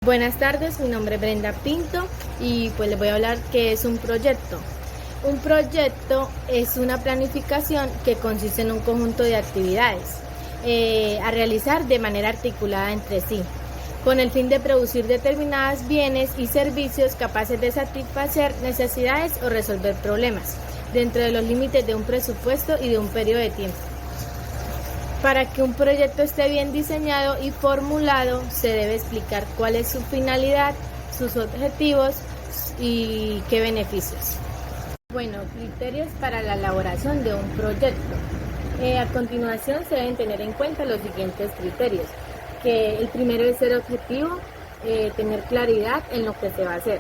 Buenas tardes, mi nombre es Brenda Pinto y pues les voy a hablar qué es un proyecto. Un proyecto es una planificación que consiste en un conjunto de actividades a realizar de manera articulada entre sí, con el fin de producir determinados bienes y servicios capaces de satisfacer necesidades o resolver problemas, dentro de los límites de un presupuesto y de un periodo de tiempo. Para que un proyecto esté bien diseñado y formulado, se debe explicar cuál es su finalidad, sus objetivos y qué beneficios. Bueno, criterios para la elaboración de un proyecto. A continuación se deben tener en cuenta los siguientes criterios, que el primero es ser objetivo, tener claridad en lo que se va a hacer.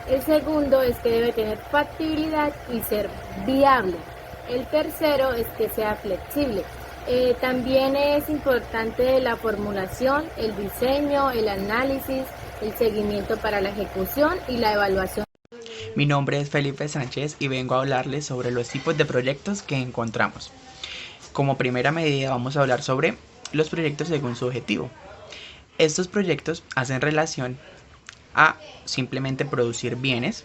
El segundo es que debe tener factibilidad y ser viable. El tercero es que sea flexible. También es importante la formulación, el diseño, el análisis, el seguimiento para la ejecución y la evaluación. Mi nombre es Felipe Sánchez y vengo a hablarles sobre los tipos de proyectos que encontramos. Como primera medida vamos a hablar sobre los proyectos según su objetivo. Estos proyectos hacen relación a simplemente producir bienes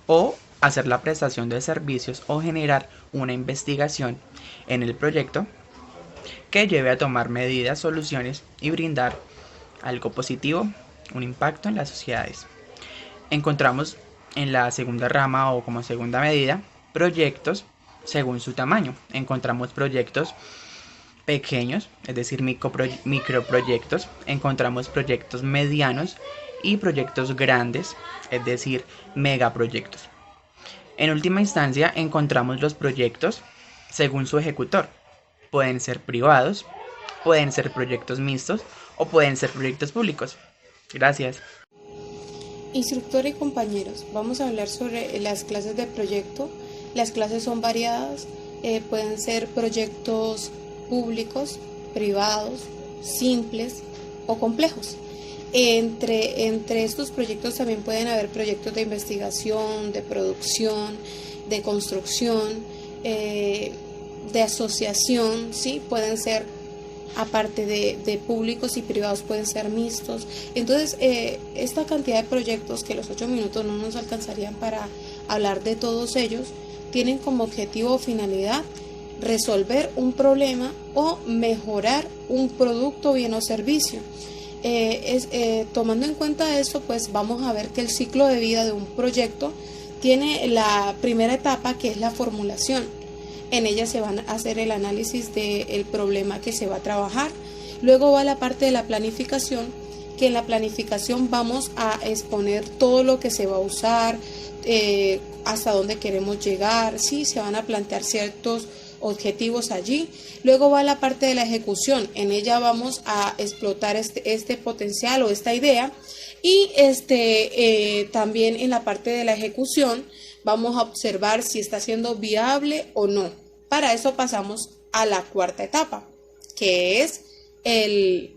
o hacer la prestación de servicios o generar una investigación en el proyecto que lleve a tomar medidas, soluciones y brindar algo positivo, un impacto en las sociedades. Encontramos en la segunda rama o como segunda medida proyectos según su tamaño. Encontramos proyectos pequeños, es decir, microproyectos. Encontramos proyectos medianos y proyectos grandes, es decir, megaproyectos. En última instancia, encontramos los proyectos según su ejecutor. Pueden ser privados, pueden ser proyectos mixtos o pueden ser proyectos públicos. Gracias. Instructor y compañeros, vamos a hablar sobre las clases de proyecto. Las clases son variadas, pueden ser proyectos públicos, privados, simples o complejos. Entre estos proyectos también pueden haber proyectos de investigación, de producción, de construcción, de asociación, ¿sí? Pueden ser aparte de públicos y privados, pueden ser mixtos. Entonces, esta cantidad de proyectos, que los 8 minutos no nos alcanzarían para hablar de todos ellos, tienen como objetivo o finalidad resolver un problema o mejorar un producto, bien o servicio. Tomando en cuenta esto, pues vamos a ver que el ciclo de vida de un proyecto tiene la primera etapa, que es la formulación. En ella se van a hacer el análisis del problema que se va a trabajar. Luego va la parte de la planificación, que en la planificación vamos a exponer todo lo que se va a usar, hasta dónde queremos llegar, sí, se van a plantear ciertos objetivos allí. Luego va la parte de la ejecución, en ella vamos a explotar este potencial o esta idea, y también en la parte de la ejecución vamos a observar si está siendo viable o no. Para eso pasamos a la cuarta etapa, que es el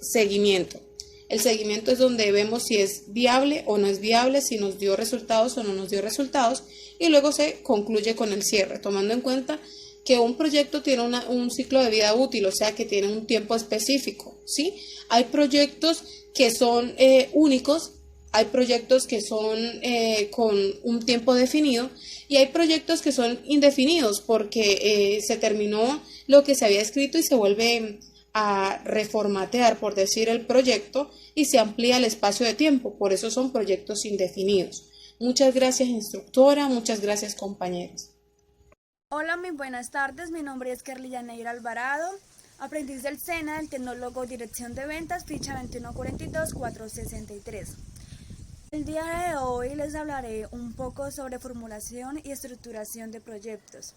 seguimiento. El seguimiento es donde vemos si es viable o no es viable, si nos dio resultados o no nos dio resultados, y luego se concluye con el cierre, tomando en cuenta que un proyecto tiene un ciclo de vida útil, o sea que tiene un tiempo específico, ¿sí? Hay proyectos que son únicos, hay proyectos que son con un tiempo definido, y hay proyectos que son indefinidos porque se terminó lo que se había escrito y se vuelve a reformatear, por decir, el proyecto, y se amplía el espacio de tiempo. Por eso son proyectos indefinidos. Muchas gracias, instructora. Muchas gracias, compañeros. Hola, muy buenas tardes. Mi nombre es Kerly Yaneira Alvarado, aprendiz del SENA, del Tecnólogo Dirección de Ventas, ficha 2142463. El día de hoy les hablaré un poco sobre formulación y estructuración de proyectos.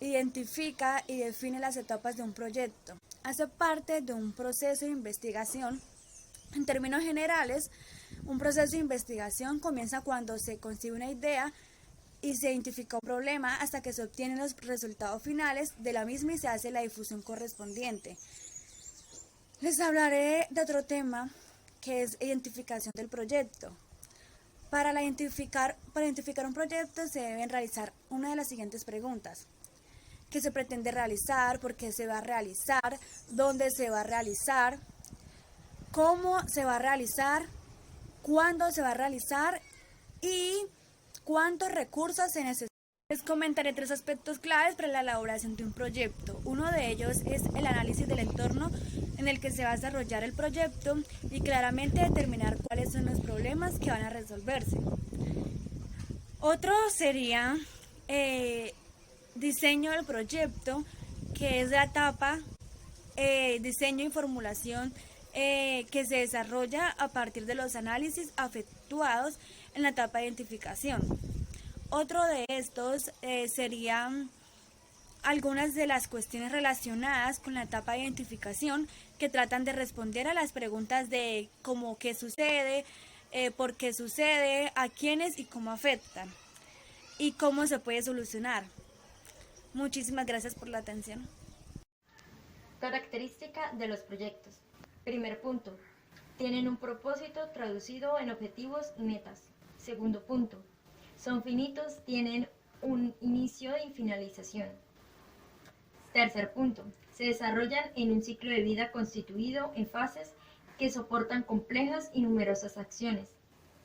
Identifica y define las etapas de un proyecto. Hace parte de un proceso de investigación. En términos generales, un proceso de investigación comienza cuando se concibe una idea y se identifica un problema hasta que se obtienen los resultados finales de la misma y se hace la difusión correspondiente. Les hablaré de otro tema, que es identificación del proyecto. Para identificar un proyecto se deben realizar una de las siguientes preguntas: ¿qué se pretende realizar? ¿Por qué se va a realizar? ¿Dónde se va a realizar? cómo se va a realizar, cuándo se va a realizar y cuántos recursos se necesitan. Les comentaré 3 aspectos claves para la elaboración de un proyecto. Uno de ellos es el análisis del entorno en el que se va a desarrollar el proyecto y claramente determinar cuáles son los problemas que van a resolverse. Otro sería diseño del proyecto, que es la etapa diseño y formulación que se desarrolla a partir de los análisis efectuados en la etapa de identificación. Otro de estos serían algunas de las cuestiones relacionadas con la etapa de identificación que tratan de responder a las preguntas de cómo qué sucede, por qué sucede, a quiénes y cómo afectan y cómo se puede solucionar. Muchísimas gracias por la atención. Característica de los proyectos. Primer punto. Tienen un propósito traducido en objetivos y metas. Segundo punto. Son finitos, tienen un inicio y finalización. Tercer punto. Se desarrollan en un ciclo de vida constituido en fases que soportan complejas y numerosas acciones.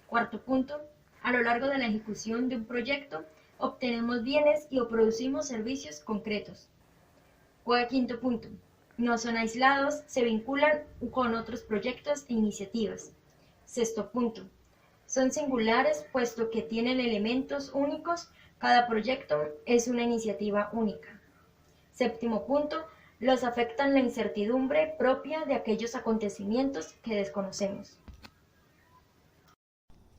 Cuarto punto. A lo largo de la ejecución de un proyecto, obtenemos bienes y o producimos servicios concretos. Quinto punto. No son aislados, se vinculan con otros proyectos e iniciativas. Sexto punto. Son singulares puesto que tienen elementos únicos, cada proyecto es una iniciativa única. Séptimo punto. Los afectan la incertidumbre propia de aquellos acontecimientos que desconocemos.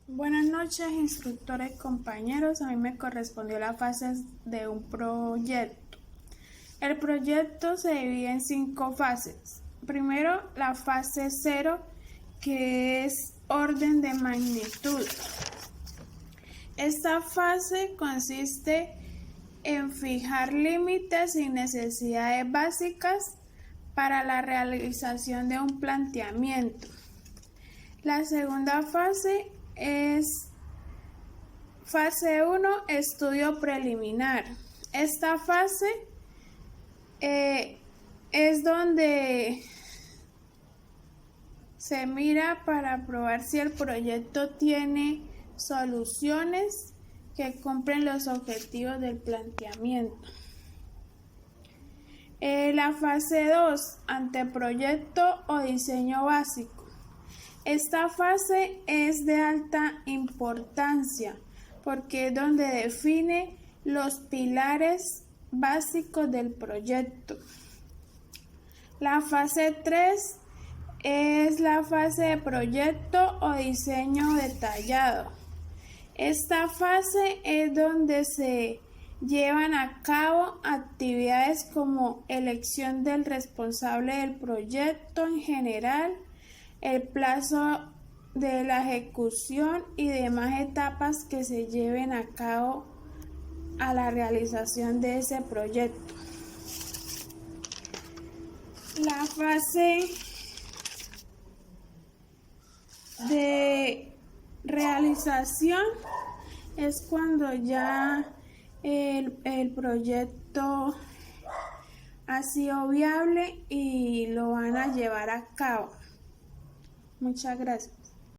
Buenas noches, instructores y compañeros. A mí me correspondió la fase de un proyecto. El proyecto se divide en 5 fases. Primero, la fase 0, que es orden de magnitud. Esta fase consiste en fijar límites y necesidades básicas para la realización de un planteamiento. La segunda fase es fase 1, estudio preliminar. Esta fase es donde se mira para probar si el proyecto tiene soluciones que cumplen los objetivos del planteamiento. La fase 2, anteproyecto o diseño básico. Esta fase es de alta importancia porque es donde define los pilares básicos del proyecto. La fase 3 es la fase de proyecto o diseño detallado. Esta fase es donde se llevan a cabo actividades como elección del responsable del proyecto en general, el plazo de la ejecución y demás etapas que se lleven a cabo a la realización de ese proyecto. La fase de realización es cuando ya el proyecto ha sido viable y lo van a llevar a cabo. Muchas gracias.